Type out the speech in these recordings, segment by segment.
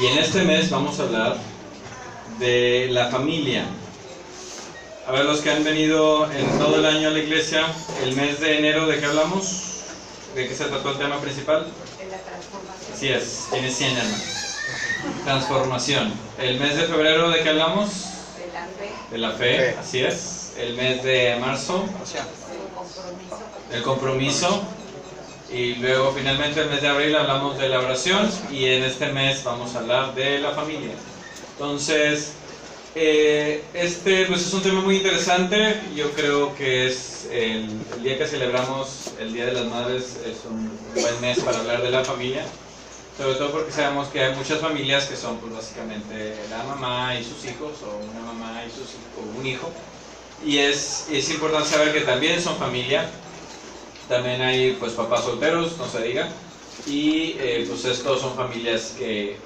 Y en este mes vamos a hablar de la familia. A ver, los que han venido en todo el año a la iglesia, el mes de enero, ¿de qué hablamos? ¿De qué se trató el tema principal? De la transformación. Así es, tiene 100 hermanos. Transformación. El mes de febrero, ¿de qué hablamos? De la fe. De la fe, así es. El mes de marzo, El compromiso. el compromiso. Y luego finalmente el mes de abril hablamos de la oración. Y en este mes vamos a hablar de la familia. Entonces, pues es un tema muy interesante. Yo creo que es el día que celebramos el Día de las Madres, es un buen mes para hablar de la familia, sobre todo porque sabemos que hay muchas familias que son pues básicamente la mamá y sus hijos, o una mamá y sus hijos, o un hijo, y es importante saber que también son familia. También hay pues papás solteros, no se diga, y pues estos son familias que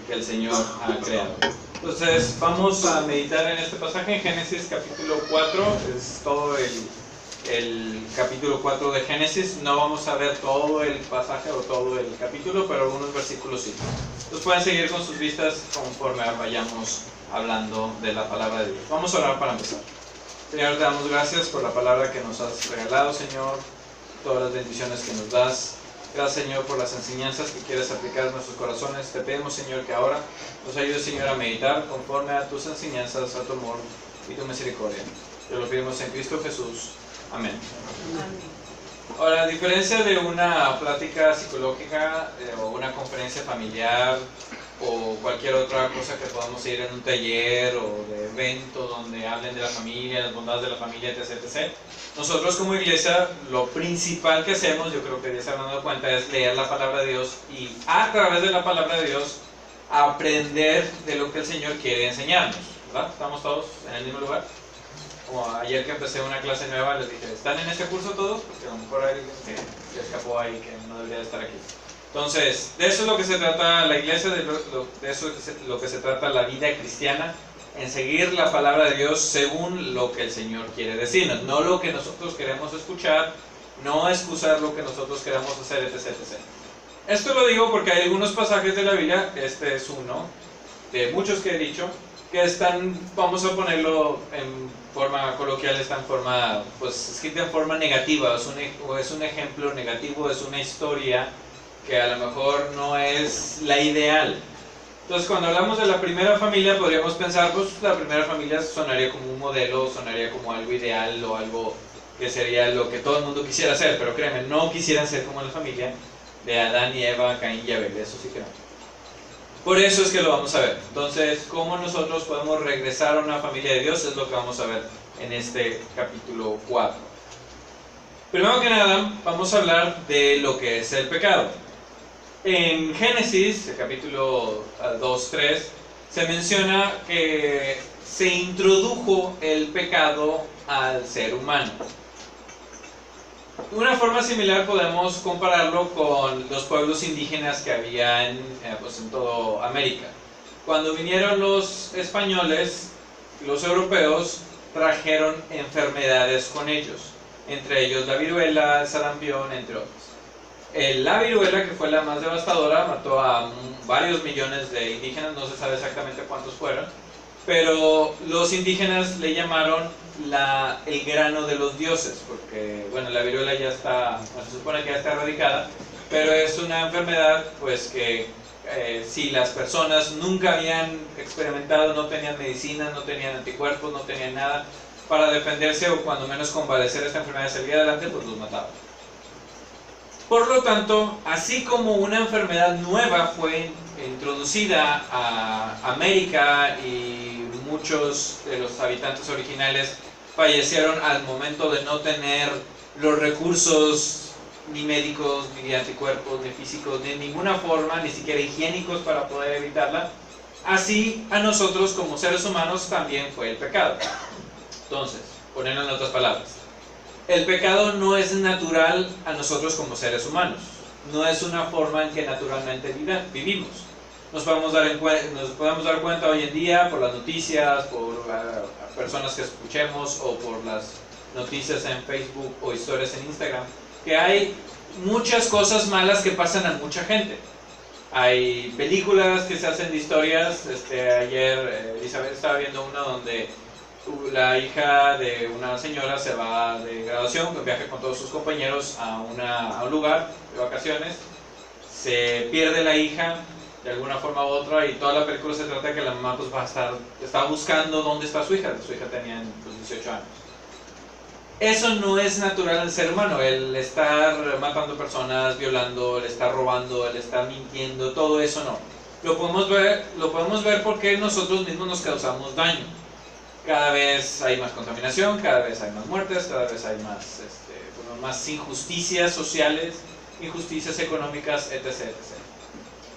el Señor ha creado. Entonces vamos a meditar en este pasaje en Génesis capítulo 4, es todo el capítulo 4 de Génesis. No vamos a ver todo el pasaje o todo el capítulo, pero algunos versículos sí. Entonces pueden seguir con sus vistas conforme vayamos hablando de la palabra de Dios. Vamos a orar para empezar. Señor, te damos gracias por la palabra que nos has regalado, Señor, todas las bendiciones que nos das. Gracias, Señor, por las enseñanzas que quieres aplicar en nuestros corazones. Te pedimos, Señor, que ahora nos ayudes, Señor, a meditar conforme a tus enseñanzas, a tu amor y tu misericordia. Te lo pedimos en Cristo Jesús. Amén. Ahora, a diferencia de una plática psicológica o una conferencia familiar o cualquier otra cosa que podamos ir en un taller o de evento donde hablen de la familia, las bondades de la familia, etc., etc., nosotros como iglesia lo principal que hacemos, yo creo que ya se han dado cuenta, es leer la palabra de Dios y a través de la palabra de Dios aprender de lo que el Señor quiere enseñarnos, ¿verdad? ¿Estamos todos en el mismo lugar? Como ayer que empecé una clase nueva, les dije, ¿están en este curso todos? Porque a lo mejor hay alguien que se escapó ahí, que no debería estar aquí. Entonces, de eso es lo que se trata la iglesia, de eso es lo que se trata la vida cristiana, en seguir la palabra de Dios según lo que el Señor quiere decirnos, no lo que nosotros queremos escuchar, no excusar lo que nosotros queramos hacer, etc., etc. Esto lo digo porque hay algunos pasajes de la Biblia, este es uno de muchos que he dicho, que están, vamos a ponerlo en forma coloquial, está en forma, pues escrita en forma negativa, es un ejemplo negativo, es una historia que a lo mejor no es la ideal. Entonces, cuando hablamos de la primera familia, podríamos pensar, pues la primera familia sonaría como un modelo, sonaría como algo ideal o algo que sería lo que todo el mundo quisiera hacer, pero créanme, no quisieran ser como la familia de Adán y Eva, Caín y Abel, eso sí que no. Por eso es que lo vamos a ver. Entonces, ¿cómo nosotros podemos regresar a una familia de Dios? Es lo que vamos a ver en este capítulo 4. Primero que nada, vamos a hablar de lo que es el pecado. En Génesis, el capítulo 2-3, se menciona que se introdujo el pecado al ser humano. De una forma similar podemos compararlo con los pueblos indígenas que había en toda América. Cuando vinieron los españoles, los europeos trajeron enfermedades con ellos, entre ellos la viruela, el sarampión, entre otros. La viruela, que fue la más devastadora, mató a varios millones de indígenas, no se sabe exactamente cuántos fueron, pero los indígenas le llamaron el grano de los dioses, porque bueno, la viruela ya está, se supone que ya está erradicada, pero es una enfermedad pues que si las personas nunca habían experimentado, no tenían medicina, no tenían anticuerpos, no tenían nada para defenderse o cuando menos convalecer esta enfermedad y salir adelante, pues los mataban. Por lo tanto, así como una enfermedad nueva fue introducida a América y muchos de los habitantes originales fallecieron al momento de no tener los recursos ni médicos, ni de anticuerpos, ni físicos, de ninguna forma, ni siquiera higiénicos para poder evitarla, así a nosotros como seres humanos también fue el pecado. Entonces, ponerlo en otras palabras, el pecado no es natural a nosotros como seres humanos, no es una forma en que naturalmente vivimos. Nos podemos dar cuenta hoy en día por las noticias, por personas que escuchemos o por las noticias en Facebook o historias en Instagram, que hay muchas cosas malas que pasan a mucha gente. hay películas que se hacen de historias. Ayer Isabel estaba viendo una donde la hija de una señora se va de graduación, viaja con todos sus compañeros a un lugar de vacaciones, se pierde la hija de alguna forma u otra, y toda la película se trata de que la mamá pues está buscando dónde está su hija tenía pues, 18 años. Eso no es natural al ser humano, el estar matando personas, violando, el estar robando, el estar mintiendo, todo eso no. Lo podemos ver porque nosotros mismos nos causamos daño. Cada vez hay más contaminación, cada vez hay más muertes, cada vez hay más injusticias sociales, injusticias económicas, etc., etc.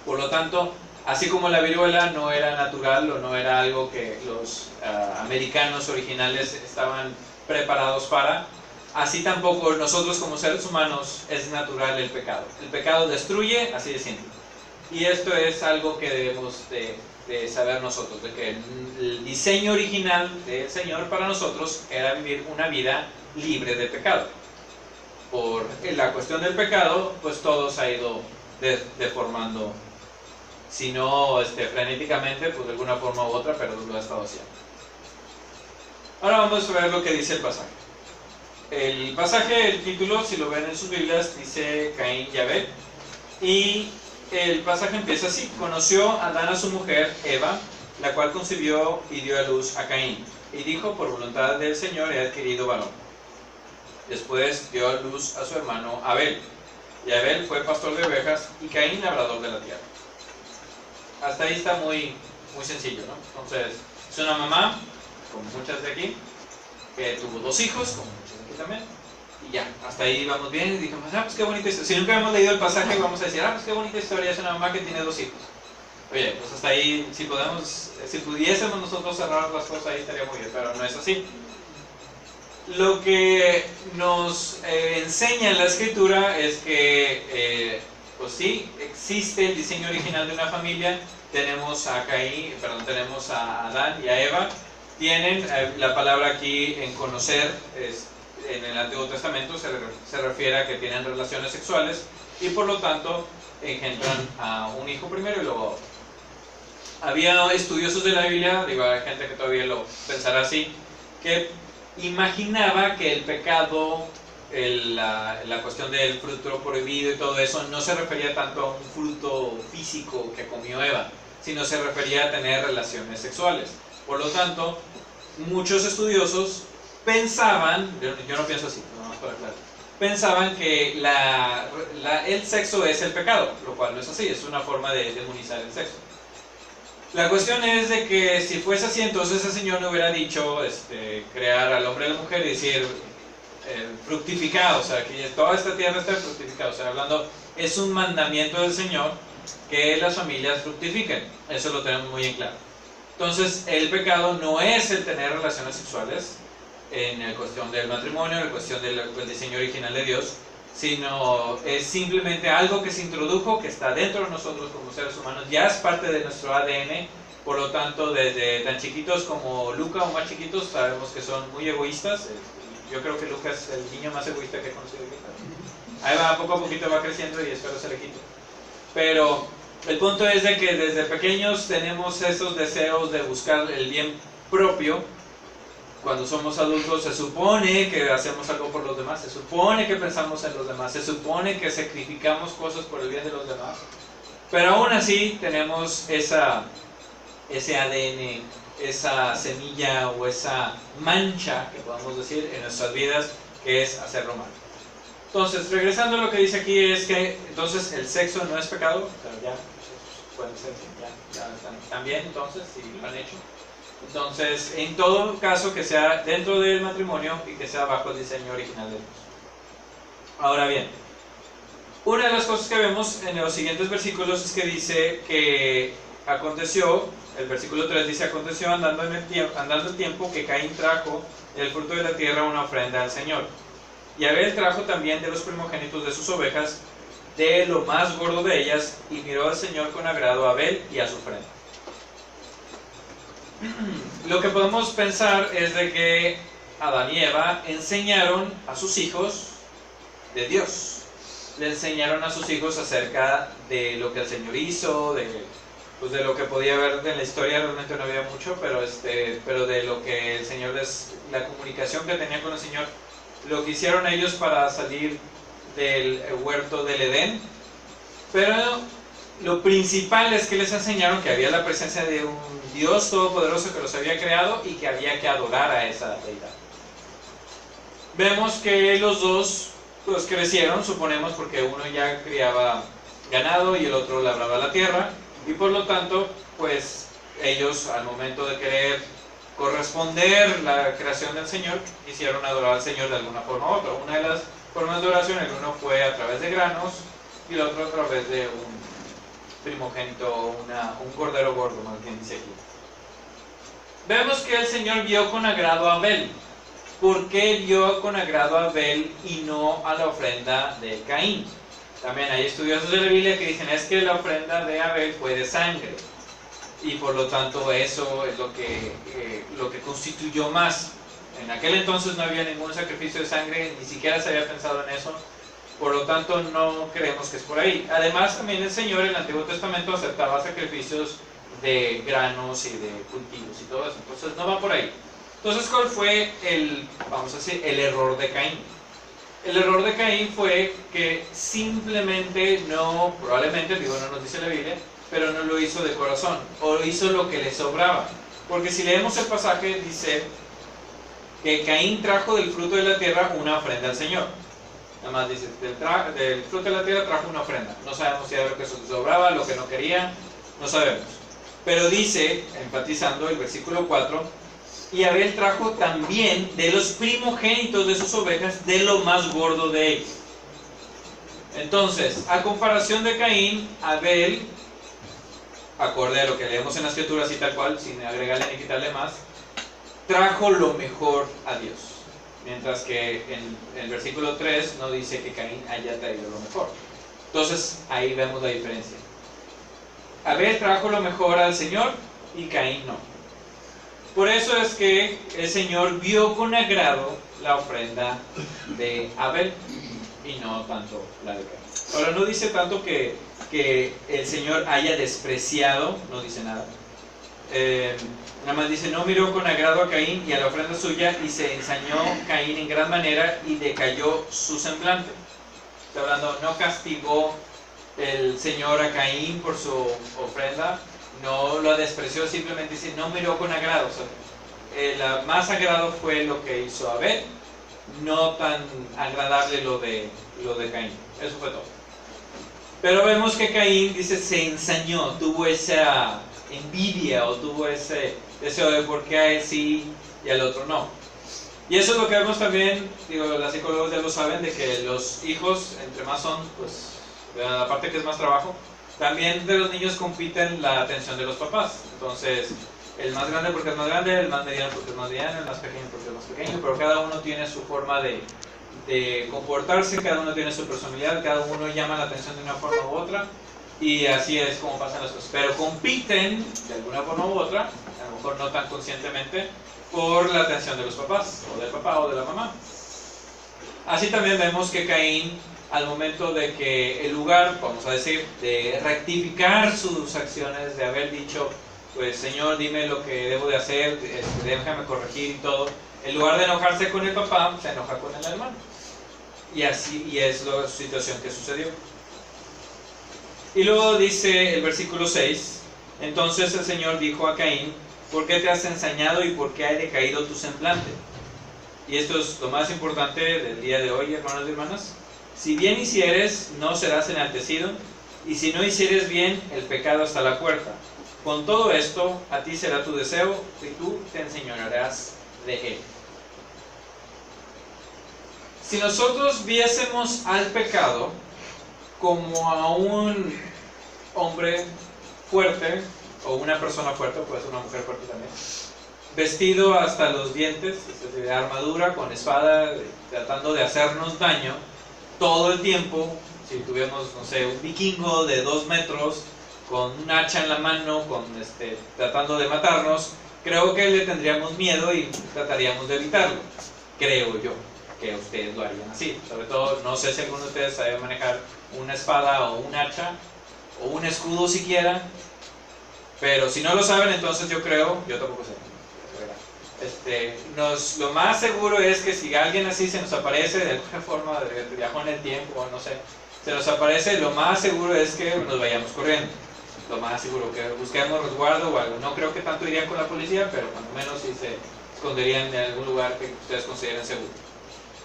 Por lo tanto, así como la viruela no era natural o no era algo que los americanos originales estaban preparados para, así tampoco nosotros como seres humanos es natural el pecado. El pecado destruye, así de simple. Y esto es algo que debemos de saber nosotros, de que el diseño original del Señor para nosotros era vivir una vida libre de pecado. Por la cuestión del pecado, pues todo se ha ido deformando, si no frenéticamente, pues de alguna forma u otra, pero lo ha estado haciendo. Ahora vamos a ver lo que dice el pasaje. El pasaje, el título, si lo ven en sus Biblias, dice Caín y Abel. Y el pasaje empieza así: conoció Adán a su mujer, Eva, la cual concibió y dio a luz a Caín. Y dijo, por voluntad del Señor he adquirido varón. Después dio a luz a su hermano Abel. Y Abel fue pastor de ovejas y Caín labrador de la tierra. Hasta ahí está muy, muy sencillo, ¿no? Entonces, es una mamá, como muchas de aquí, que tuvo 2 hijos, como muchas de aquí también. Y ya, hasta ahí vamos bien. Y dijimos, pues qué bonita historia. Si nunca hemos leído el pasaje, vamos a decir, pues qué bonita historia, es una mamá que tiene 2 hijos. Oye, pues hasta ahí, si pudiésemos nosotros cerrar las cosas, ahí estaría muy bien, pero no es así. Lo que nos enseña la Escritura es que, pues sí, existe el diseño original de una familia. Tenemos a tenemos a Adán y a Eva. Tienen la palabra aquí en conocer, en el Antiguo Testamento se refiere a que tienen relaciones sexuales y por lo tanto engendran a un hijo primero y luego a otro. Había estudiosos de la Biblia, hay gente que todavía lo pensará así, que imaginaba que el pecado, la cuestión del fruto prohibido y todo eso, no se refería tanto a un fruto físico que comió Eva, sino se refería a tener relaciones sexuales. Por lo tanto, muchos estudiosos pensaban, yo no pienso así, no, para aclarar, pensaban que el sexo es el pecado, lo cual no es así, es una forma de demonizar el sexo. La cuestión es de que si fuese así, entonces el Señor no hubiera dicho crear al hombre y a la mujer y decir fructificado, o sea, que toda esta tierra está fructificada, o sea, hablando, es un mandamiento del Señor que las familias fructifiquen, eso lo tenemos muy en claro. Entonces, el pecado no es el tener relaciones sexuales en la cuestión del matrimonio, en la cuestión del diseño original de Dios, sino es simplemente algo que se introdujo, que está dentro de nosotros como seres humanos, ya es parte de nuestro ADN. Por lo tanto, desde tan chiquitos como Luca o más chiquitos, sabemos que son muy egoístas. Yo creo que Luca es el niño más egoísta que he conocido. Ahí va, poco a poquito va creciendo y espero se le quite. Pero el punto es de que desde pequeños tenemos esos deseos de buscar el bien propio. Cuando somos adultos se supone que hacemos algo por los demás, se supone que pensamos en los demás, se supone que sacrificamos cosas por el bien de los demás, pero aún así tenemos ese ADN, esa semilla o esa mancha, que podemos decir, en nuestras vidas, que es hacerlo mal. Entonces, regresando a lo que dice aquí, es que entonces el sexo no es pecado, pero ya pueden ser, ya están bien, entonces, si lo han hecho. Entonces, en todo caso, que sea dentro del matrimonio y que sea bajo el diseño original de Dios. Ahora bien, una de las cosas que vemos en los siguientes versículos es que dice que aconteció, el versículo 3 dice, aconteció andando el tiempo que Caín trajo del fruto de la tierra una ofrenda al Señor. Y Abel trajo también de los primogénitos de sus ovejas, de lo más gordo de ellas, y miró al Señor con agrado a Abel y a su ofrenda. Lo que podemos pensar es de que Adán y Eva enseñaron a sus hijos de Dios. le enseñaron a sus hijos acerca de lo que el Señor hizo, pues de lo que podía ver en la historia. Realmente no había mucho, pero de lo que el Señor la comunicación que tenían con el Señor, lo que hicieron ellos para salir del huerto del Edén. Pero lo principal es que les enseñaron que había la presencia de un Dios todopoderoso que los había creado y que había que adorar a esa deidad. Vemos que los dos pues crecieron, suponemos, porque uno ya criaba ganado y el otro labraba la tierra, y por lo tanto pues ellos, al momento de querer corresponder la creación del Señor, quisieron adorar al Señor de alguna forma u otra. Una de las formas de oración, el uno fue a través de granos y el otro a través de un primogénito, un cordero gordo, más bien dice aquí. Vemos que el Señor vio con agrado a Abel. ¿Por qué vio con agrado a Abel y no a la ofrenda de Caín? También hay estudiosos de la Biblia que dicen es que la ofrenda de Abel fue de sangre y por lo tanto eso es lo que constituyó más. En aquel entonces no había ningún sacrificio de sangre, ni siquiera se había pensado en eso, por lo tanto no creemos que es por ahí. Además también el Señor en el Antiguo Testamento aceptaba sacrificios de granos y de cultivos y todo eso, entonces no va por ahí. Entonces, ¿cuál fue el error de Caín? El error de Caín fue que simplemente probablemente, no nos dice la Biblia, pero no lo hizo de corazón, o hizo lo que le sobraba. Porque si leemos el pasaje, dice que Caín trajo del fruto de la tierra una ofrenda al Señor. Nada más dice, del fruto de la tierra trajo una ofrenda. No sabemos si era lo que sobraba, lo que no quería, no sabemos. Pero dice, enfatizando el versículo 4, y Abel trajo también de los primogénitos de sus ovejas, de lo más gordo de ellos. Entonces, a comparación de Caín, Abel, acorde a lo que leemos en las escrituras y tal cual, sin agregarle ni quitarle más, trajo lo mejor a Dios. Mientras que en el versículo 3 no dice que Caín haya traído lo mejor. Entonces, ahí vemos la diferencia. Abel trajo lo mejor al Señor y Caín no. Por eso es que el Señor vio con agrado la ofrenda de Abel y no tanto la de Caín. Ahora no dice tanto que el Señor haya despreciado, no dice nada. Nada más dice, no miró con agrado a Caín y a la ofrenda suya, y se ensañó Caín en gran manera y decayó su semblante. Está hablando, no castigó el Señor a Caín por su ofrenda, no lo despreció, simplemente dice, no miró con agrado. O sea, más agrado fue lo que hizo Abel, no tan agradable lo de Caín. Eso fue todo. Pero vemos que Caín, dice, se ensañó, tuvo esa envidia o tuvo ese deseo de por qué a él sí y al otro no. Y eso es lo que vemos también, las psicólogos ya lo saben, de que los hijos, entre más son, pues, la parte que es más trabajo, también de los niños compiten la atención de los papás. Entonces, el más grande porque es más grande, el más mediano porque es más mediano, el más pequeño porque es más pequeño, pero cada uno tiene su forma de comportarse, cada uno tiene su personalidad, cada uno llama la atención de una forma u otra, y así es como pasan las cosas. Pero compiten, de alguna forma u otra, a lo mejor no tan conscientemente, por la atención de los papás, o del papá o de la mamá. Así también vemos que Caín, al momento de que el lugar, vamos a decir, de rectificar sus acciones, de haber dicho, pues Señor, dime lo que debo de hacer, déjame corregir y todo, en lugar de enojarse con el papá, se enoja con el hermano. Y es la situación que sucedió. Y luego dice el versículo 6, entonces el Señor dijo a Caín, ¿por qué te has ensañado y por qué ha decaído tu semblante? Y esto es lo más importante del día de hoy, hermanos y hermanas. Si bien hicieres, no serás enaltecido, y si no hicieres bien, el pecado está a la puerta. Con todo esto, a ti será tu deseo, y tú te enseñorearás de él. Si nosotros viésemos al pecado como a un hombre fuerte, o una persona fuerte, puede ser una mujer fuerte también, vestido hasta los dientes, es decir, de armadura, con espada, tratando de hacernos daño, todo el tiempo, si tuviéramos, no sé, un vikingo de 2 metros, con un hacha en la mano, tratando de matarnos, creo que le tendríamos miedo y trataríamos de evitarlo, creo yo. que ustedes lo harían así. Sobre todo, no sé si alguno de ustedes sabe manejar una espada o un hacha o un escudo siquiera, pero si no lo saben, entonces yo tampoco sé. Lo más seguro es que si alguien así se nos aparece de alguna forma, viajó en el tiempo, no sé, se nos aparece, lo más seguro es que nos vayamos corriendo. Lo más seguro, que busquemos resguardo o algo. No creo que tanto irían con la policía, pero cuando menos sí se esconderían en algún lugar que ustedes consideren seguro.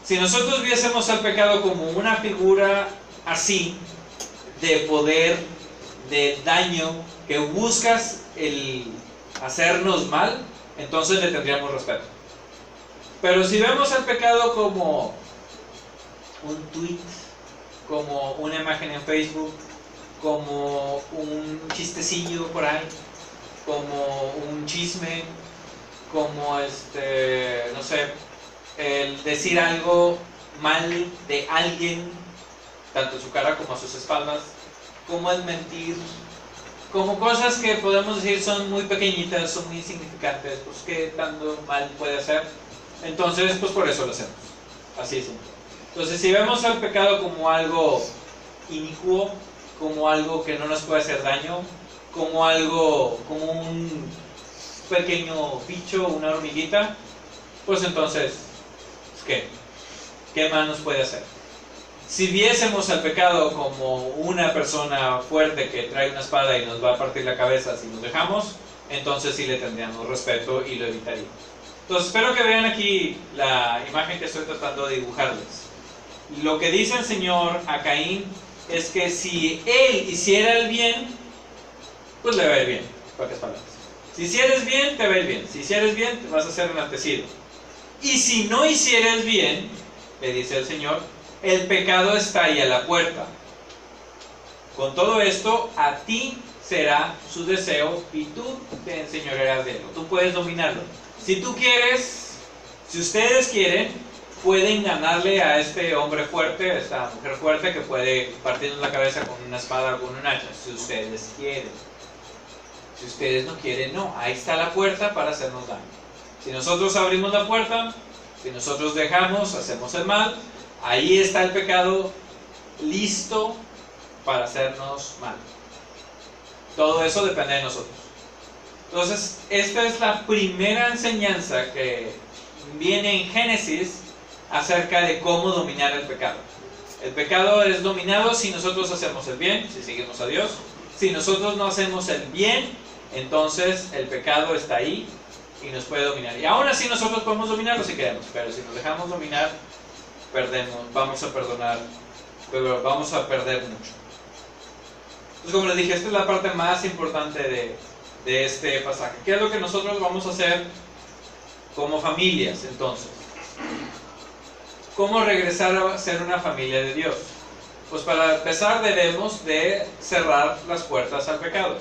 Si nosotros viésemos al pecado como una figura así, de poder, de daño, que buscas el hacernos mal, entonces le tendríamos respeto. Pero si vemos al pecado como un tweet, como una imagen en Facebook, como un chistecillo por ahí, como un chisme, como no sé, el decir algo mal de alguien, tanto en su cara como a sus espaldas, como el mentir, como cosas que podemos decir son muy pequeñitas, son muy insignificantes, pues qué tanto mal puede hacer. Entonces, pues por eso lo hacemos. Así es. Entonces, si vemos al pecado como algo inicuo, como algo que no nos puede hacer daño, como algo, como un pequeño bicho, una hormiguita, pues entonces, ¿qué más nos puede hacer? Si viésemos al pecado como una persona fuerte que trae una espada y nos va a partir la cabeza si nos dejamos, entonces sí le tendríamos respeto y lo evitaríamos. Entonces espero que vean aquí la imagen que estoy tratando de dibujarles. Lo que dice el Señor a Caín es que si él hiciera el bien, pues le va a ir bien. Pocas palabras. Si hicieres bien, te va a ir bien. Si hicieres bien, te vas a ser enaltecido. Y si no hicieres bien, le dice el Señor, el pecado está ahí a la puerta. Con todo esto, a ti será su deseo y tú te enseñorearás de él. Tú puedes dominarlo. Si tú quieres, si ustedes quieren, pueden ganarle a este hombre fuerte, a esta mujer fuerte que puede partirnos la cabeza con una espada o con un hacha, si ustedes quieren. Si ustedes no quieren, no. Ahí está la puerta para hacernos daño. Si nosotros abrimos la puerta, si nosotros dejamos, hacemos el mal, ahí está el pecado listo para hacernos mal. Todo eso depende de nosotros. Entonces, esta es la primera enseñanza que viene en Génesis acerca de cómo dominar el pecado. El pecado es dominado si nosotros hacemos el bien, si seguimos a Dios. Si nosotros no hacemos el bien, entonces el pecado está ahí y nos puede dominar. Y aún así nosotros podemos dominarlo si queremos, pero si nos dejamos dominar, perdemos, vamos a perdonar, pero vamos a perder mucho. Entonces, como les dije, esta es la parte más importante de este pasaje. ¿Qué es lo que nosotros vamos a hacer como familias entonces? ¿Cómo regresar a ser una familia de Dios? Pues para empezar debemos de cerrar las puertas al pecado.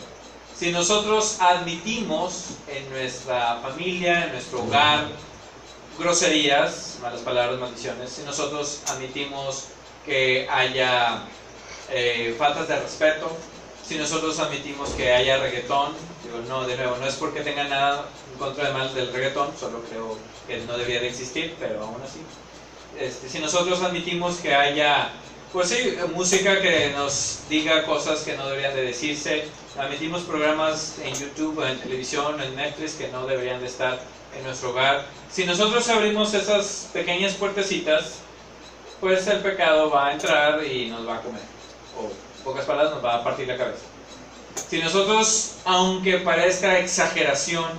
Si nosotros admitimos en nuestra familia, en nuestro hogar, groserías, malas palabras, maldiciones, si nosotros admitimos que haya faltas de respeto, si nosotros admitimos que haya reggaetón, digo, no, de nuevo, no es porque tenga nada en contra de mal del reggaetón, solo creo que no debería de existir, pero aún así. Si nosotros admitimos que haya, pues sí, música que nos diga cosas que no deberían de decirse, admitimos programas en YouTube, en televisión, en Netflix que no deberían de estar en nuestro hogar. Si nosotros abrimos esas pequeñas puertecitas, pues el pecado va a entrar y nos va a comer. O, en pocas palabras, nos va a partir la cabeza. Si nosotros, aunque parezca exageración,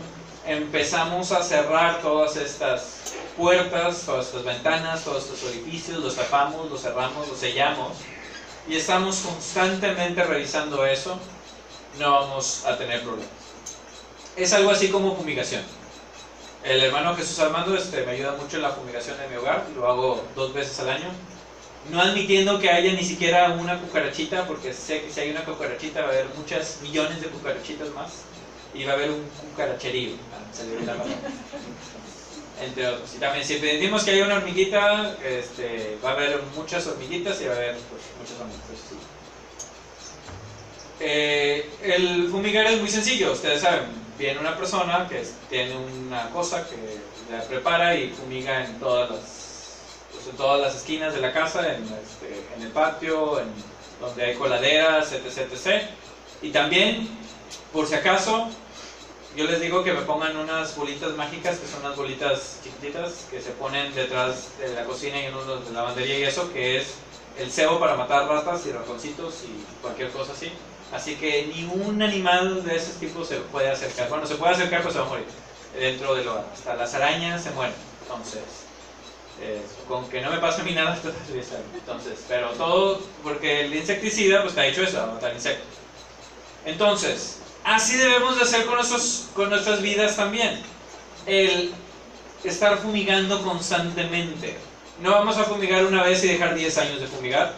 empezamos a cerrar todas estas puertas, todas estas ventanas, todos estos orificios, los tapamos, los cerramos, los sellamos, y estamos constantemente revisando eso, no vamos a tener problemas. Es algo así como fumigación. El hermano Jesús Armando me ayuda mucho en la fumigación de mi hogar, lo hago 2 veces al año, no admitiendo que haya ni siquiera una cucarachita, porque sé que si hay una cucarachita va a haber muchas millones de cucarachitas más, y va a haber un cucaracherío, la palabra, entre otros. Y también si pedimos que haya una hormiguita, va a haber muchas hormiguitas y va a haber pues, muchas hormiguitas. Sí. El fumigar es muy sencillo, ustedes saben, viene una persona que tiene una cosa que la prepara y fumiga en todas las, pues pues, en todas las esquinas de la casa, en el patio, en donde hay coladeras, etc, etc. Y también, por si acaso, yo les digo que me pongan unas bolitas mágicas, que son unas bolitas chiquititas que se ponen detrás de la cocina y en uno de la lavandería y eso, que es el cebo para matar ratas y ratoncitos y cualquier cosa así. Así que ningún animal de ese tipo se puede acercar. Bueno, se puede acercar, pero se va a morir dentro del hogar. Hasta las arañas se mueren. Entonces, con que no me pase a mí nada, entonces, pero todo, porque el insecticida pues está hecho eso, a matar insectos. Entonces, así debemos de hacer con nuestras vidas también. El estar fumigando constantemente. No vamos a fumigar una vez y dejar 10 años de fumigar.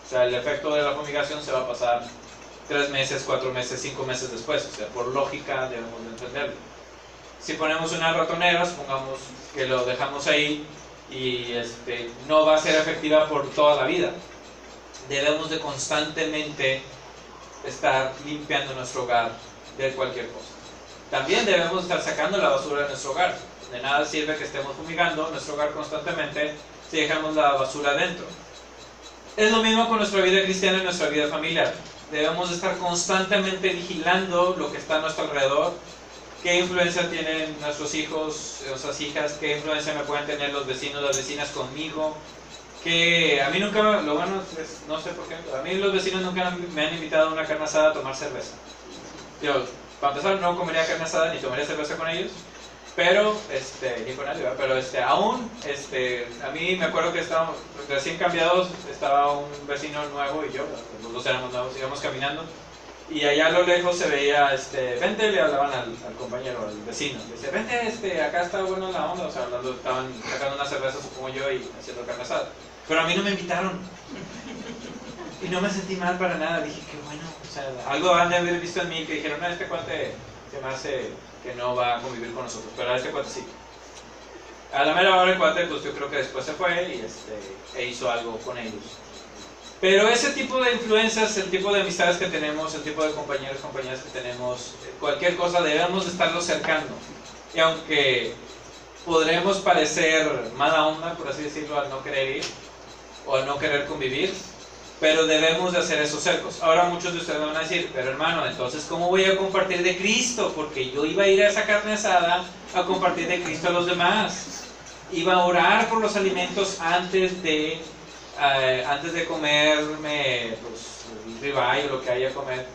O sea, el efecto de la fumigación se va a pasar 3 meses, 4 meses, 5 meses después. O sea, por lógica debemos de entenderlo. Si ponemos unas ratoneras, supongamos que lo dejamos ahí y no va a ser efectiva por toda la vida. Debemos de constantemente estar limpiando nuestro hogar de cualquier cosa. También debemos estar sacando la basura de nuestro hogar. De nada sirve que estemos fumigando nuestro hogar constantemente si dejamos la basura dentro. Es lo mismo con nuestra vida cristiana y nuestra vida familiar. Debemos estar constantemente vigilando lo que está a nuestro alrededor. ¿Qué influencia tienen nuestros hijos, nuestras hijas? ¿Qué influencia me pueden tener los vecinos, las vecinas conmigo? Que a mí nunca, lo bueno es, no sé por qué, a mí los vecinos nunca me han invitado a una carne asada a tomar cerveza. Yo, para empezar, no comería carne asada ni tomaría cerveza con ellos, pero, ni con nadie, pero aún, a mí me acuerdo que estábamos recién cambiados, estaba un vecino nuevo y yo, los dos éramos nuevos, íbamos caminando, y allá a lo lejos se veía, vente, le hablaban al compañero, al vecino, le dice, vente, acá está bueno la onda, o sea, hablando, estaban sacando una cerveza, supongo yo, y haciendo carne asada. Pero a mí no me invitaron. Y no me sentí mal para nada. Dije, qué bueno. O sea, algo han de haber visto en mí que dijeron, no, este cuate se me hace que no va a convivir con nosotros. Pero a este cuate sí. A la mera hora el cuate, pues yo creo que después se fue y e hizo algo con ellos. Pero ese tipo de influencias, el tipo de amistades que tenemos, el tipo de compañeros, compañeras que tenemos, cualquier cosa debemos de estarlo cercando. Y aunque podremos parecer mala onda, por así decirlo, al no querer ir o al no querer convivir, pero debemos de hacer esos cercos. Ahora muchos de ustedes van a decir, pero hermano, entonces ¿cómo voy a compartir de Cristo? Porque yo iba a ir a esa carne asada a compartir de Cristo a los demás. Iba a orar por los alimentos antes de comerme pues, el ribeye o lo que haya a comer.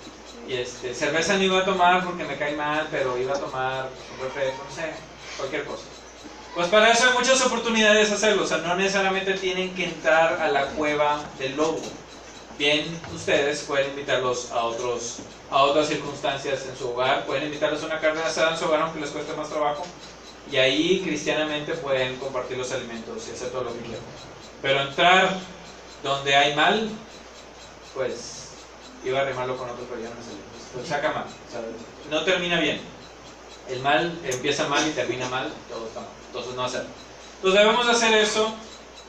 Y cerveza no iba a tomar porque me cae mal, pero iba a tomar un refresco, no sé, cualquier cosa. Pues para eso hay muchas oportunidades de hacerlo. O sea, no necesariamente tienen que entrar a la cueva del lobo. Bien, ustedes pueden invitarlos a otras circunstancias en su hogar. Pueden invitarlos a una carne asada en su hogar aunque les cueste más trabajo. Y ahí cristianamente pueden compartir los alimentos y hacer todo lo que quieran. Pero entrar donde hay mal, pues iba a rimarlo con otro, pero ya no me salió. Pues saca mal. O sea, no termina bien. El mal empieza mal y termina mal, todo está mal. Entonces no hacerlo. Entonces debemos hacer eso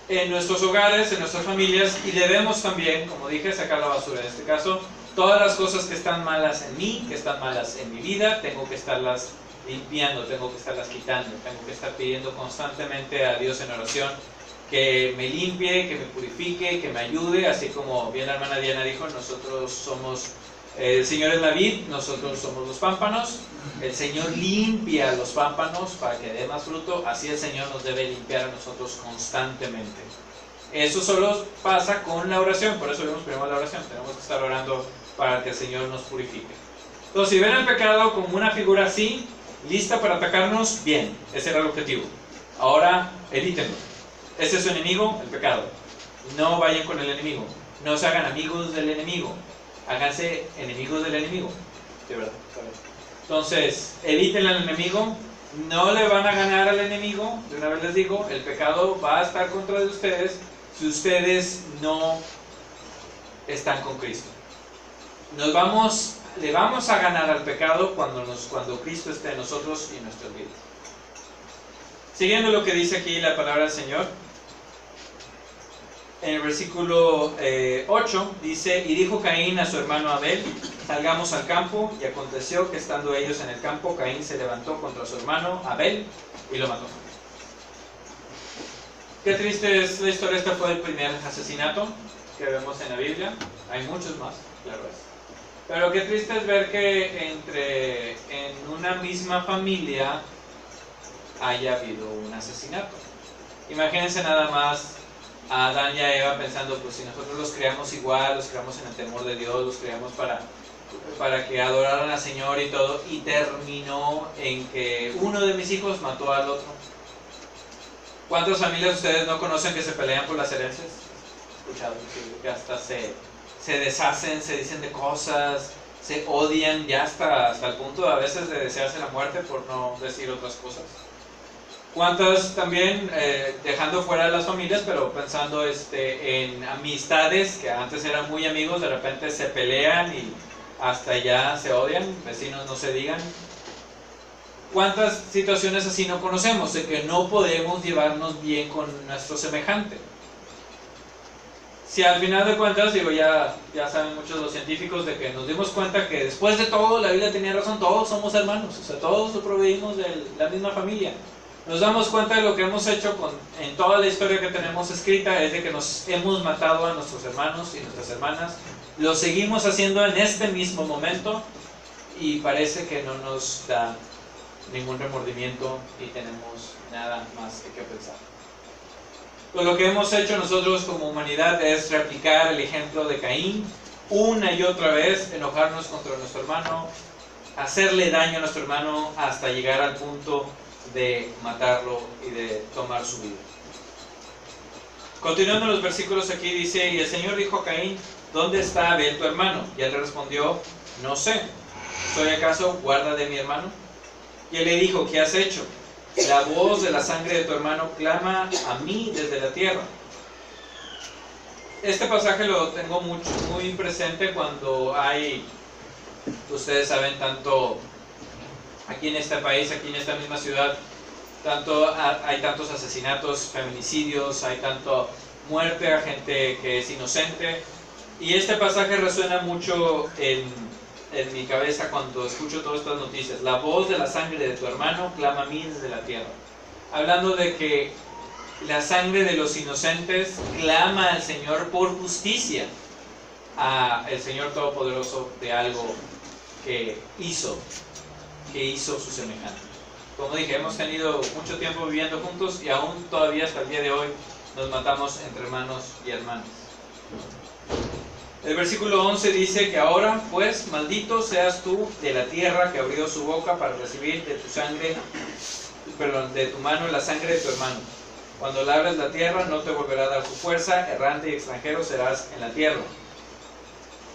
en nuestros hogares, en nuestras familias, y debemos también, como dije, sacar la basura. En este caso, todas las cosas que están malas en mí, que están malas en mi vida, tengo que estarlas limpiando, tengo que estarlas quitando, tengo que estar pidiendo constantemente a Dios en oración que me limpie, que me purifique, que me ayude, así como bien la hermana Diana dijo, nosotros somos, el Señor es la vid, nosotros somos los pámpanos, el Señor limpia los pámpanos para que dé más fruto, así el Señor nos debe limpiar a nosotros constantemente. Eso solo pasa con la oración, por eso vemos primero la oración, tenemos que estar orando para que el Señor nos purifique. Entonces, si ven el pecado como una figura así, lista para atacarnos, bien, ese era el objetivo. Ahora, evítenlo. Ese es su enemigo, el pecado. No vayan con el enemigo, no se hagan amigos del enemigo, háganse enemigos del enemigo. De verdad. Entonces, eviten al enemigo, no le van a ganar al enemigo, de una vez les digo, el pecado va a estar contra de ustedes si ustedes no están con Cristo. Le vamos a ganar al pecado cuando Cristo esté en nosotros y en nuestras vidas. Siguiendo lo que dice aquí la palabra del Señor, en el versículo 8 dice, y dijo Caín a su hermano Abel, salgamos al campo, y aconteció que estando ellos en el campo, Caín se levantó contra su hermano Abel y lo mató. Qué triste es la historia. Este fue el primer asesinato que vemos en la Biblia. Hay muchos más, claro es. Pero qué triste es ver que en una misma familia haya habido un asesinato. Imagínense nada más a Adán y a Eva pensando, pues si nosotros los creamos igual, los creamos en el temor de Dios, los creamos para que adoraran al Señor y todo, y terminó en que uno de mis hijos mató al otro. ¿Cuántas familias ustedes no conocen que se pelean por las herencias? Escuchado, que hasta se deshacen, se dicen de cosas, se odian ya hasta el punto a veces de desearse la muerte, por no decir otras cosas. ¿Cuántas también, dejando fuera las familias, pero pensando en amistades que antes eran muy amigos, de repente se pelean y hasta ya se odian, vecinos no se digan? ¿Cuántas situaciones así no conocemos, de que no podemos llevarnos bien con nuestro semejante? Si al final de cuentas, digo, ya saben muchos los científicos de que nos dimos cuenta que después de todo la Biblia tenía razón, todos somos hermanos, o sea, todos provenimos de la misma familia. Nos damos cuenta de lo que hemos hecho en toda la historia que tenemos escrita, es de que nos hemos matado a nuestros hermanos y nuestras hermanas, lo seguimos haciendo en este mismo momento y parece que no nos da ningún remordimiento y tenemos nada más que pensar. Pues lo que hemos hecho nosotros como humanidad es replicar el ejemplo de Caín una y otra vez, enojarnos contra nuestro hermano, hacerle daño a nuestro hermano hasta llegar al punto de matarlo y de tomar su vida. Continuando los versículos aquí dice, y el Señor dijo a Caín, ¿dónde está Abel tu hermano? Y él le respondió, no sé, ¿soy acaso guarda de mi hermano? Y él le dijo, ¿qué has hecho? La voz de la sangre de tu hermano clama a mí desde la tierra. Este pasaje lo tengo muy presente cuando hay, ustedes saben, tanto aquí en este país, aquí en esta misma ciudad, hay tantos asesinatos, feminicidios, hay tanto muerte a gente que es inocente. Y este pasaje resuena mucho en mi cabeza cuando escucho todas estas noticias. La voz de la sangre de tu hermano clama a mí desde la tierra. Hablando de que la sangre de los inocentes clama al Señor por justicia, al Señor Todopoderoso de algo que hizo su semejante. Como dije, hemos tenido mucho tiempo viviendo juntos y aún todavía hasta el día de hoy nos matamos entre hermanos y hermanas. El versículo 11 dice que ahora, pues, maldito seas tú de la tierra que abrió su boca para recibir de tu mano la sangre de tu hermano. Cuando labres la tierra, no te volverá a dar su fuerza, errante y extranjero serás en la tierra.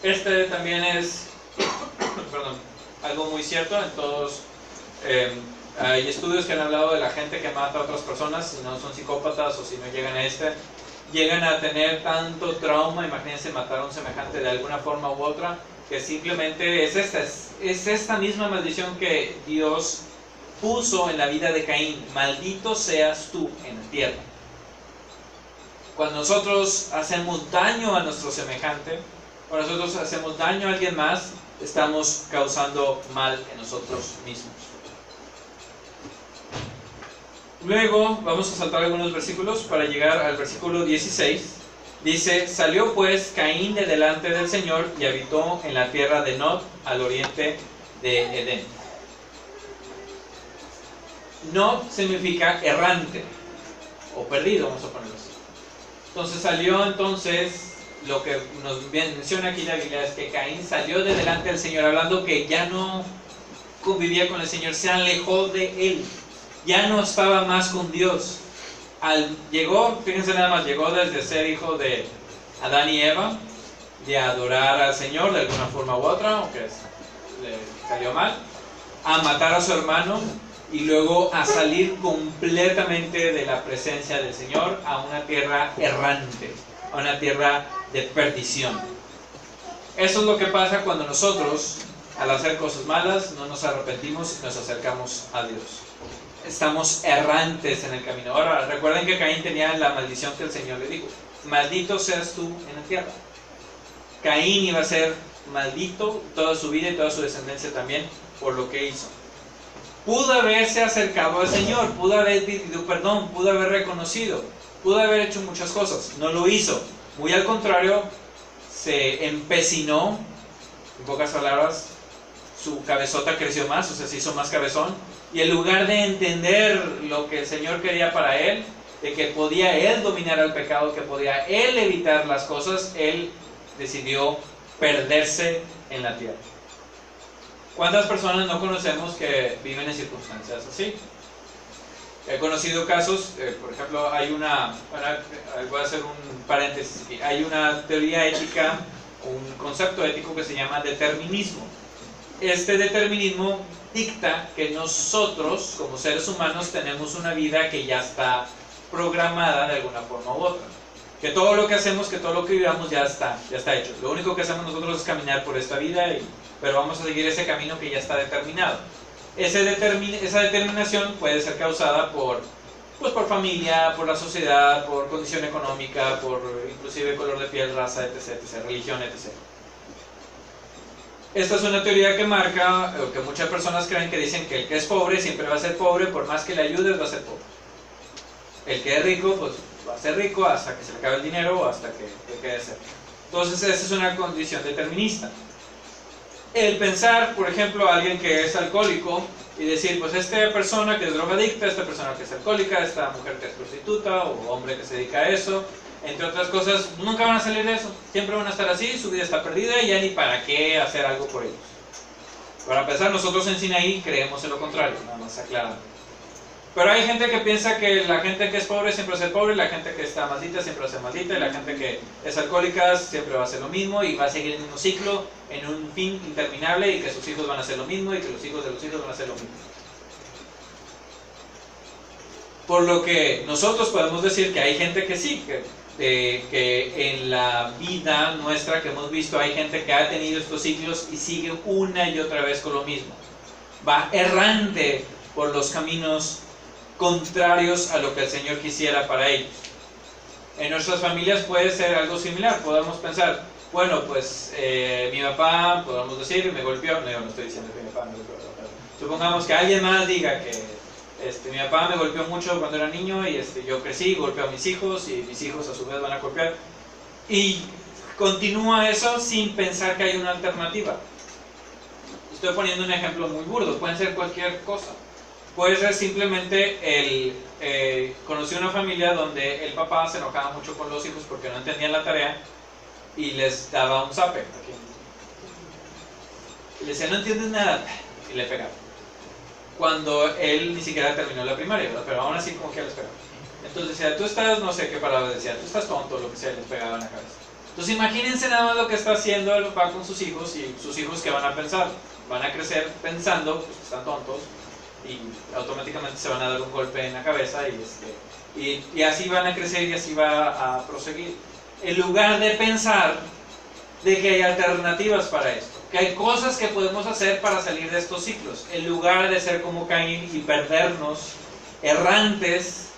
Este también es algo muy cierto en todos. Hay estudios que han hablado de la gente que mata a otras personas, si no son psicópatas o si no llegan a tener tanto trauma, imagínense matar a un semejante de alguna forma u otra, que simplemente es esta misma maldición que Dios puso en la vida de Caín. Maldito seas tú en la tierra. Cuando nosotros hacemos daño a nuestro semejante, cuando nosotros hacemos daño a alguien más, estamos causando mal en nosotros mismos. Luego vamos a saltar algunos versículos para llegar al versículo 16. Dice, salió pues Caín de delante del Señor y habitó en la tierra de Nod, al oriente de Edén. Nod significa errante o perdido, vamos a ponerlo así. Entonces salió lo que nos menciona aquí la Biblia es que Caín salió de delante del Señor, hablando que ya no convivía con el Señor, se alejó de Él. Ya no estaba más con Dios. Fíjense nada más, llegó desde ser hijo de Adán y Eva, de adorar al Señor de alguna forma u otra, aunque le salió mal, a matar a su hermano y luego a salir completamente de la presencia del Señor a una tierra errante, a una tierra de perdición. Eso es lo que pasa cuando nosotros, al hacer cosas malas, no nos arrepentimos y nos acercamos a Dios. Estamos errantes en el camino. Ahora, recuerden que Caín tenía la maldición que el Señor le dijo: maldito seas tú en la tierra. Caín iba a ser maldito toda su vida y toda su descendencia también por lo que hizo. Pudo haberse acercado al Señor, pudo haber pedido perdón, pudo haber reconocido, pudo haber hecho muchas cosas, no lo hizo. Muy al contrario, se empecinó, en pocas palabras, su cabezota creció más, o sea, se hizo más cabezón, y en lugar de entender lo que el Señor quería para él, de que podía él dominar al pecado, que podía él evitar las cosas, él decidió perderse en la tierra. ¿Cuántas personas no conocemos que viven en circunstancias así? He conocido casos, por ejemplo, voy a hacer un paréntesis, hay una teoría ética, un concepto ético que se llama determinismo. Este determinismo dicta que nosotros, como seres humanos, tenemos una vida que ya está programada de alguna forma u otra. Que todo lo que hacemos, que todo lo que vivamos ya está hecho. Lo único que hacemos nosotros es caminar por esta vida, pero vamos a seguir ese camino que ya está determinado. Esa determinación puede ser causada por familia, por la sociedad, por condición económica, por inclusive color de piel, raza, etc., religión, etc. Esta es una teoría que marca, o que muchas personas creen, que dicen que el que es pobre siempre va a ser pobre, por más que le ayudes va a ser pobre. El que es rico, pues va a ser rico hasta que se le acabe el dinero o hasta que quede de ser. Entonces esa es una condición determinista. El pensar, por ejemplo, a alguien que es alcohólico y decir, pues esta persona que es drogadicta, esta persona que es alcohólica, esta mujer que es prostituta o hombre que se dedica a eso, entre otras cosas, nunca van a salir de eso. Siempre van a estar así, su vida está perdida y ya ni para qué hacer algo por ellos. Para empezar, nosotros en Sinaí creemos en lo contrario, nada más aclarando. Pero hay gente que piensa que la gente que es pobre siempre va a ser pobre, la gente que está maldita siempre va a ser maldita, y la gente que es alcohólica siempre va a ser lo mismo y va a seguir el mismo ciclo en un fin interminable, y que sus hijos van a hacer lo mismo y que los hijos de los hijos van a hacer lo mismo. Por lo que nosotros podemos decir que hay gente que sí, que en la vida nuestra que hemos visto hay gente que ha tenido estos ciclos y sigue una y otra vez con lo mismo. Va errante por los caminos contrarios a lo que el Señor quisiera para ellos. En nuestras familias puede ser algo similar. Podemos pensar, bueno, pues mi papá, podemos decir, me golpeó. No, yo no estoy diciendo que mi papá me golpeó. Supongamos que alguien más diga que mi papá me golpeó mucho cuando era niño y yo crecí, golpeó a mis hijos y mis hijos a su vez van a golpear. Y continúa eso sin pensar que hay una alternativa. Estoy poniendo un ejemplo muy burdo, pueden ser cualquier cosa. Puede ser simplemente conocí una familia donde el papá se enojaba mucho con los hijos porque no entendían la tarea y les daba un zape. Y le decía, no entiendes nada, y le pegaba. Cuando él ni siquiera terminó la primaria, ¿verdad? Pero aún así como que les pegaba. Entonces decía, tú estás, no sé qué palabra decía, tú estás tonto, lo que sea, les pegaba en la cabeza. Entonces imagínense nada más lo que está haciendo el papá con sus hijos, y sus hijos que van a pensar, van a crecer pensando, pues que están tontos, y automáticamente se van a dar un golpe en la cabeza y así van a crecer y así va a proseguir. En lugar de pensar de que hay alternativas para esto, que hay cosas que podemos hacer para salir de estos ciclos, en lugar de ser como Caín y perdernos, errantes,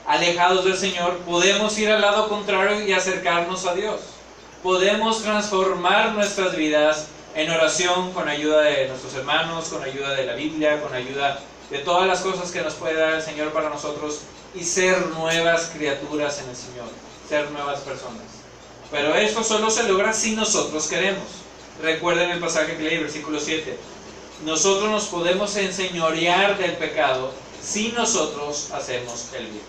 alejados del Señor, podemos ir al lado contrario y acercarnos a Dios. Podemos transformar nuestras vidas en oración, con ayuda de nuestros hermanos, con ayuda de la Biblia, con ayuda de todas las cosas que nos puede dar el Señor para nosotros, y ser nuevas criaturas en el Señor, ser nuevas personas. Pero esto solo se logra si nosotros queremos. Recuerden el pasaje que leí, versículo 7. Nosotros nos podemos enseñorear del pecado si nosotros hacemos el bien.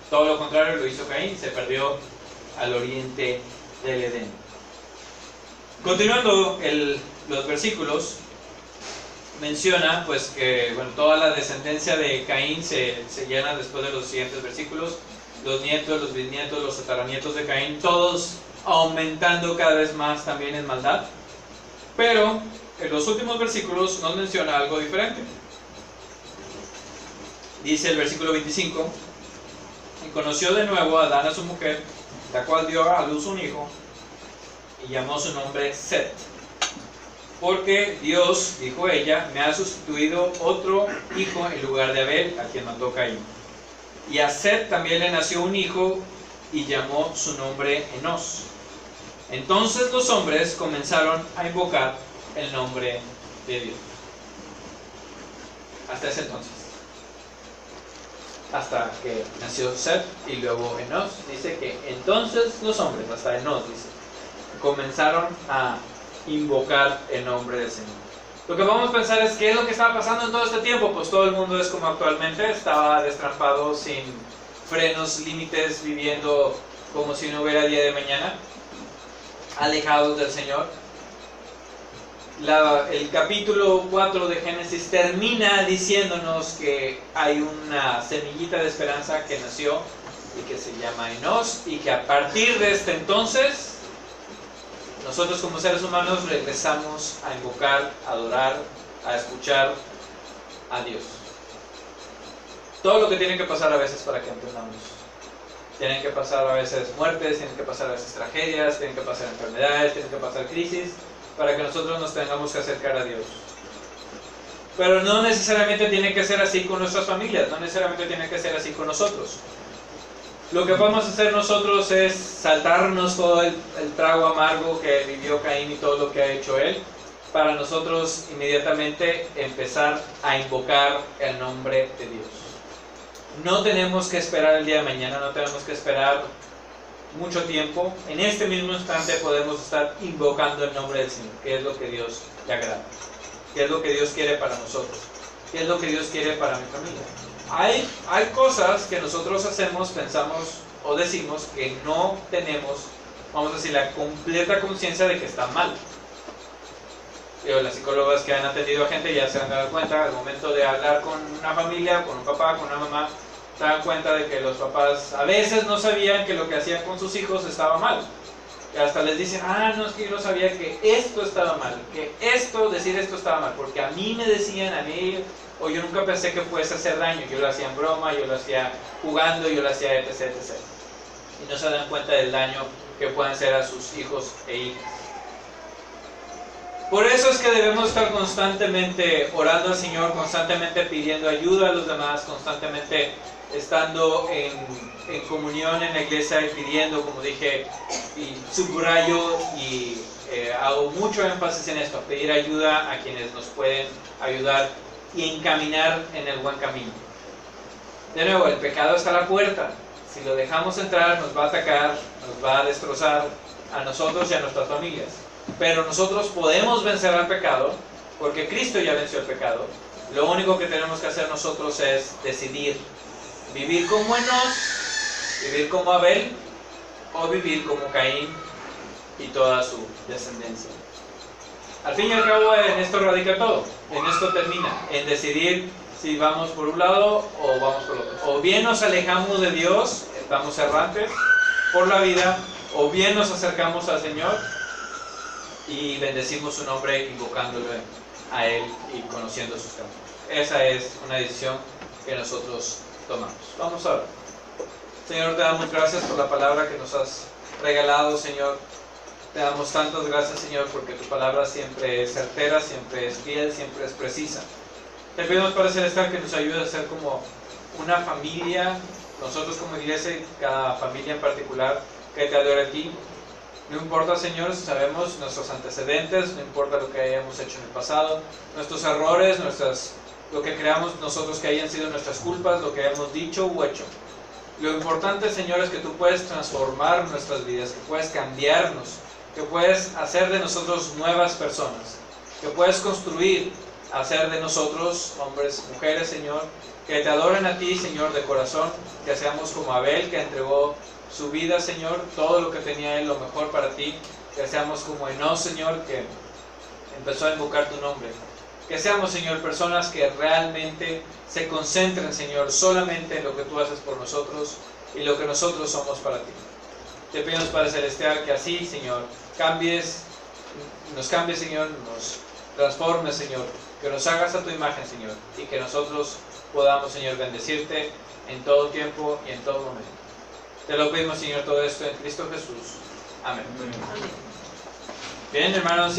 Todo lo contrario lo hizo Caín, se perdió al oriente del Edén. Continuando los versículos, menciona pues que toda la descendencia de Caín se llena después de los siguientes versículos. Los nietos, los bisnietos, los tataranietos de Caín, todos aumentando cada vez más también en maldad. Pero en los últimos versículos nos menciona algo diferente. Dice el versículo 25: y conoció de nuevo a Adán a su mujer, la cual dio a luz un hijo, y llamó su nombre Set. Porque Dios, dijo ella, me ha sustituido otro hijo en lugar de Abel, a quien mató Caín. Y a Set también le nació un hijo, y llamó su nombre Enos. Entonces los hombres comenzaron a invocar el nombre de Dios. Hasta ese entonces. hasta que nació Seth y luego Enos. Dice que entonces los hombres, hasta Enos dice, comenzaron a invocar el nombre del Señor. Lo que vamos a pensar es, ¿qué es lo que estaba pasando en todo este tiempo? Pues todo el mundo es como actualmente, estaba destrampado, sin frenos, límites, viviendo como si no hubiera día de mañana, alejados del Señor. El capítulo 4 de Génesis termina diciéndonos que hay una semillita de esperanza que nació y que se llama Enos, y que a partir de este entonces nosotros como seres humanos regresamos a invocar, a adorar, a escuchar a Dios. Todo lo que tiene que pasar a veces para que entendamos. Tienen que pasar a veces muertes, tienen que pasar a veces tragedias, tienen que pasar enfermedades, tienen que pasar crisis, para que nosotros nos tengamos que acercar a Dios. Pero no necesariamente tiene que ser así con nuestras familias, no necesariamente tiene que ser así con nosotros. Lo que podemos hacer nosotros es saltarnos todo el trago amargo que vivió Caín y todo lo que ha hecho él, para nosotros inmediatamente empezar a invocar el nombre de Dios. No tenemos que esperar el día de mañana, no tenemos que esperar mucho tiempo. En este mismo instante podemos estar invocando el nombre del Señor, que es lo que Dios le agrada, que es lo que Dios quiere para nosotros, que es lo que Dios quiere para mi familia. Hay cosas que nosotros hacemos, pensamos o decimos que no tenemos, vamos a decir, la completa conciencia de que está mal. Las psicólogas que han atendido a gente ya se han dado cuenta, al momento de hablar con una familia, con un papá, con una mamá, se dan cuenta de que los papás a veces no sabían que lo que hacían con sus hijos estaba mal. Y hasta les dicen, no, es que yo no sabía que esto estaba mal, que decir esto estaba mal, porque a mí me decían, o yo nunca pensé que fuese hacer daño, yo lo hacía en broma, yo lo hacía jugando, yo lo hacía etc, etc. Y no se dan cuenta del daño que pueden hacer a sus hijos e hijas. Por eso es que debemos estar constantemente orando al Señor, constantemente pidiendo ayuda a los demás, constantemente estando en comunión en la iglesia y pidiendo, como dije, y subrayo y hago mucho énfasis en esto, pedir ayuda a quienes nos pueden ayudar y encaminar en el buen camino. De nuevo, el pecado está a la puerta. Si lo dejamos entrar, nos va a atacar, nos va a destrozar a nosotros y a nuestras familias. Pero nosotros podemos vencer al pecado, porque Cristo ya venció el pecado. Lo único que tenemos que hacer nosotros es decidir vivir como Enos, vivir como Abel, o vivir como Caín y toda su descendencia. Al fin y al cabo, en esto radica todo, en esto termina, en decidir si vamos por un lado o vamos por el otro. O bien nos alejamos de Dios, estamos errantes por la vida, o bien nos acercamos al Señor y bendecimos su nombre invocándole a Él y conociendo sus caminos. Esa es una decisión que nosotros tomamos. Vamos a ver. Señor, te damos gracias por la palabra que nos has regalado, Señor. Te damos tantas gracias, Señor, porque tu palabra siempre es certera, siempre es fiel, siempre es precisa. Te pedimos, Padre Celestial, que nos ayude a ser como una familia, nosotros como iglesia y cada familia en particular, que te adore a ti. No importa, Señor, sabemos nuestros antecedentes, no importa lo que hayamos hecho en el pasado, nuestros errores, lo que creamos nosotros que hayan sido nuestras culpas, lo que hayamos dicho u hecho. Lo importante, Señor, es que tú puedes transformar nuestras vidas, que puedes cambiarnos, que puedes hacer de nosotros nuevas personas, que puedes construir, hacer de nosotros hombres, mujeres, Señor, que te adoren a ti, Señor, de corazón, que seamos como Abel, que entregó su vida, Señor, todo lo que tenía él, lo mejor para ti, que seamos como Enos, Señor, que empezó a invocar tu nombre, que seamos, Señor, personas que realmente se concentren, Señor, solamente en lo que tú haces por nosotros y lo que nosotros somos para ti. Te pedimos, Padre Celestial, que así, Señor, nos cambies, Señor, nos transformes, Señor, que nos hagas a tu imagen, Señor, y que nosotros podamos, Señor, bendecirte en todo tiempo y en todo momento. Te lo pedimos, Señor, todo esto en Cristo Jesús. Amén. Bien, hermanos.